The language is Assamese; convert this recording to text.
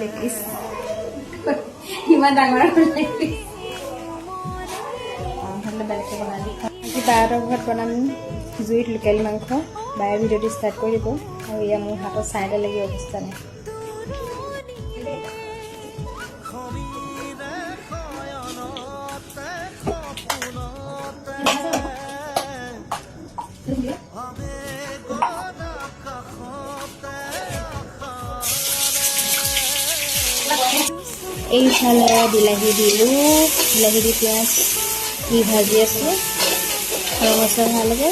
লেগ পিচ ইমান ডাঙৰ লেগ পিচ হ'লে বেলেগকৈ বনাই দিম আজি বাহঁতৰ ঘৰত বনাম জুইত লোকেল মাংস বায়ে ভিডিঅ'টো ষ্টাৰ্ট কৰি দিব আৰু এয়া মোৰ হাতত চাইডে লাগি অৱস্থা নাই এইফালে বিলাহী দিলোঁ বিলাহী দি পিঁয়াজ দি ভাজি আছোঁ গৰম মছলা ভাল লাগে